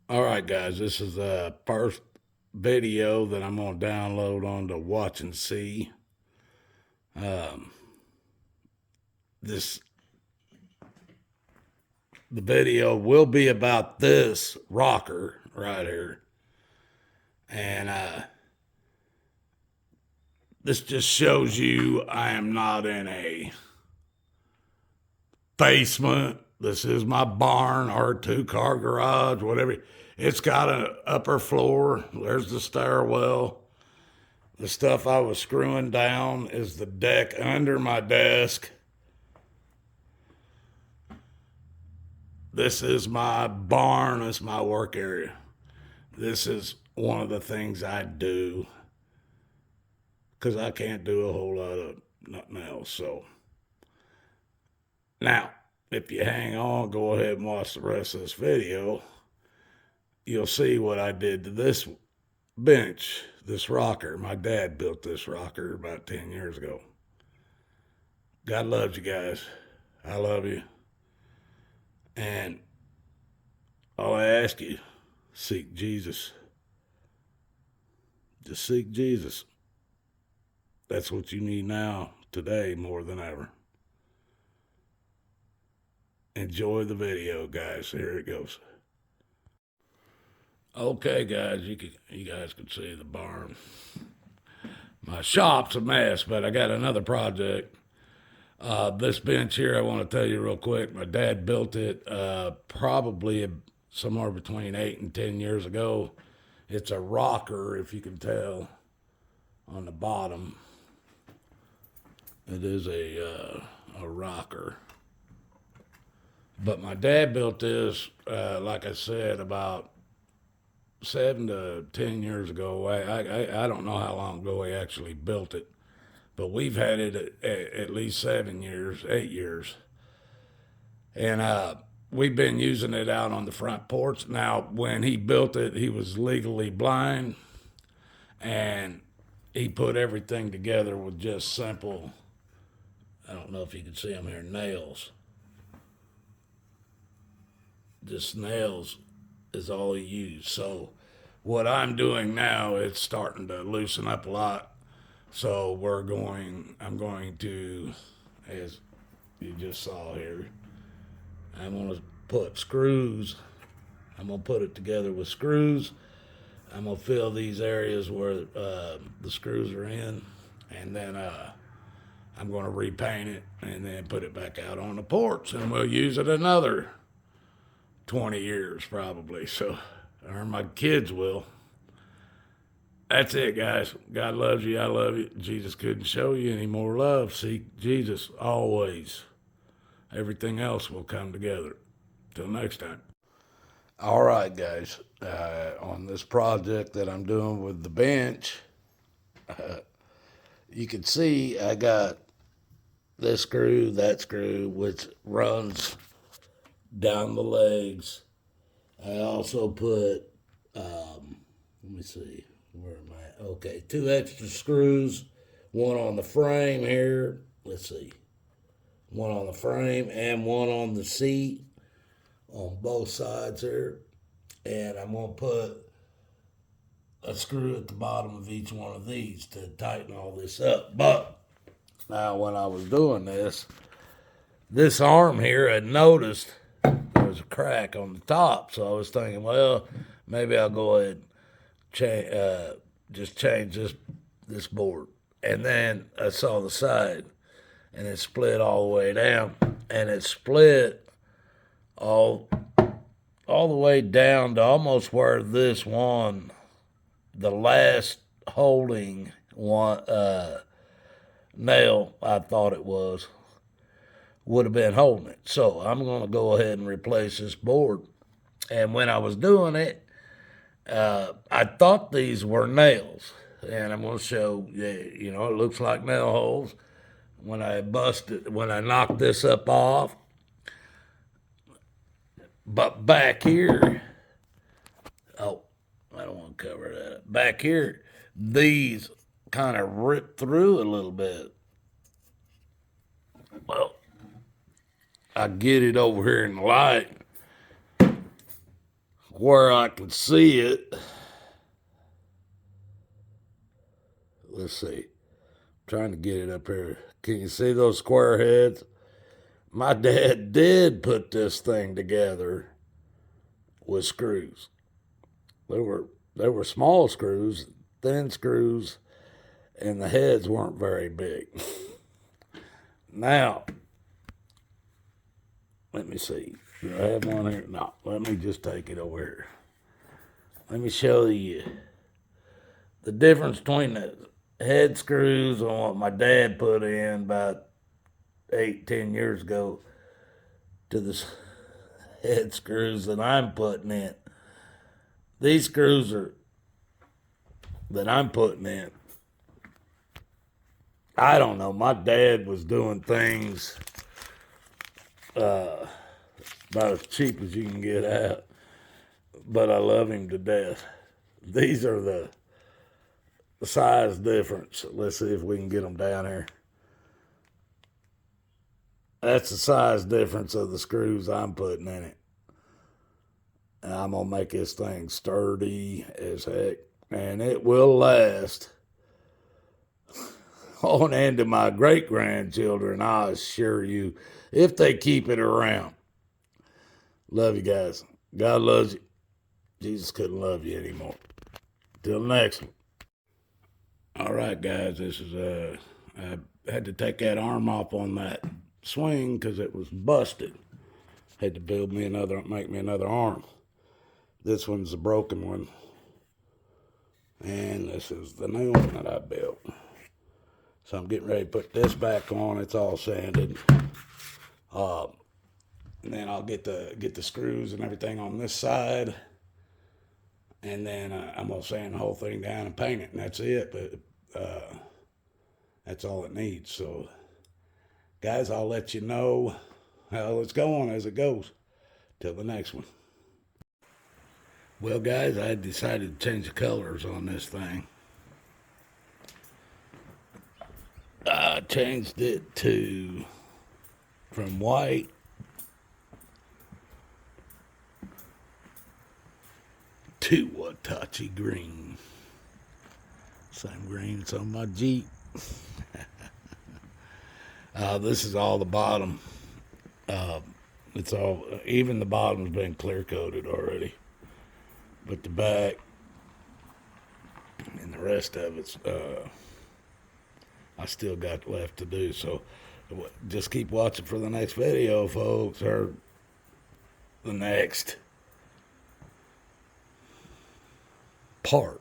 All right, guys, this is the first video that I'm going to download on to watch and see. Um, this the video will be about this rocker right here, and this just shows you I am not in a basement. This is my barn or two-car garage, whatever. It's got an upper floor. There's the stairwell. The stuff I was screwing down is the deck under my desk. This is my barn. This is my work area. This is one of the things I do because I can't do a whole lot of nothing else. So now, if you hang on, go ahead and watch the rest of this video. You'll see what I did to this bench, this rocker. My dad built this rocker about 10 years ago. God loves you guys. I love you. And all I ask you, seek Jesus. Just seek Jesus. That's what you need now, today, more than ever. Enjoy the video, guys. Here it goes. Okay, guys, you guys can see the barn. My shop's a mess, but I got another project. This bench here, I want to tell you real quick. My dad built it probably somewhere between 8 and 10 years ago. It's a rocker, if you can tell, on the bottom. It is a rocker. But my dad built this, like I said, about 7 to 10 years ago. I don't know how long ago he actually built it, but we've had it at least 7 years, 8 years. And we've been using it out on the front porch. Now, when he built it, he was legally blind, and he put everything together with just simple, I don't know if you can see them here, nails. Just nails is all he used. So what I'm doing now, it's starting to loosen up a lot. So I'm going to, as you just saw here, I'm going to put screws. I'm going to put it together with screws. I'm going to fill these areas where the screws are in, and then I'm going to repaint it and then put it back out on the porch, and we'll use it another 20 years probably. So, or my kids will. That's it, guys. God loves you. I love you. Jesus couldn't show you any more love. Seek Jesus always. Everything else will come together. Till next time. All right, guys. On this project that I'm doing with the bench, you can see I got this screw, that screw, which runs down the legs. I also put, let me see, where am I? Okay, 2 extra screws, one on the frame here. Let's see, one on the frame and one on the seat on both sides here. And I'm going to put a screw at the bottom of each one of these to tighten all this up. But now when I was doing this arm here, I noticed there was a crack on the top. So I was thinking, well, maybe I'll go ahead and just change this board. And then I saw the side, and it split all the way down, and it split all the way down to almost where this one, the last holding one nail, I thought it was, would have been holding it. So I'm going to go ahead and replace this board. And when I was doing it, I thought these were nails. And I'm going to show you, it looks like nail holes. When I knocked this up off, but back here, oh, I don't want to cover that up. Back here, these kind of ripped through a little bit. Well, I get it over here in the light. where I can see it. Let's see. I'm trying to get it up here. Can you see those square heads? My dad did put this thing together with screws. They were small screws, thin screws, and the heads weren't very big. Now, let me see. Do I have one here? No, let me just take it over here. Let me show you the difference between the head screws and what my dad put in about 8-10 years ago to the head screws that I'm putting in. These screws that I'm putting in, I don't know. My dad was doing things about as cheap as you can get out, but I love him to death. These are the size difference. Let's see if we can get them down here. That's the size difference of the screws I'm putting in it. And I'm going to make this thing sturdy as heck. And it will last on into my great-grandchildren, I assure you, if they keep it around. Love you guys. God loves you. Jesus couldn't love you anymore. Till next one. All right, guys, this is I had to take that arm off on that swing because it was busted. Had to make me another arm. This one's the broken one, and this is the new one that I built. So I'm getting ready to put this back on. It's all sanded. And then I'll get the screws and everything on this side, and then I'm gonna sand the whole thing down and paint it, and that's it. But that's all it needs. So, guys, I'll let you know how it's going as it goes. Till the next one. Well, guys, I decided to change the colors on this thing. I changed it from white to Watachi green. Same green as on my Jeep. This is all the bottom. It's all, even the bottom's been clear coated already. But the back and the rest of it's, I still got left to do. So just keep watching for the next video, folks, or the next part.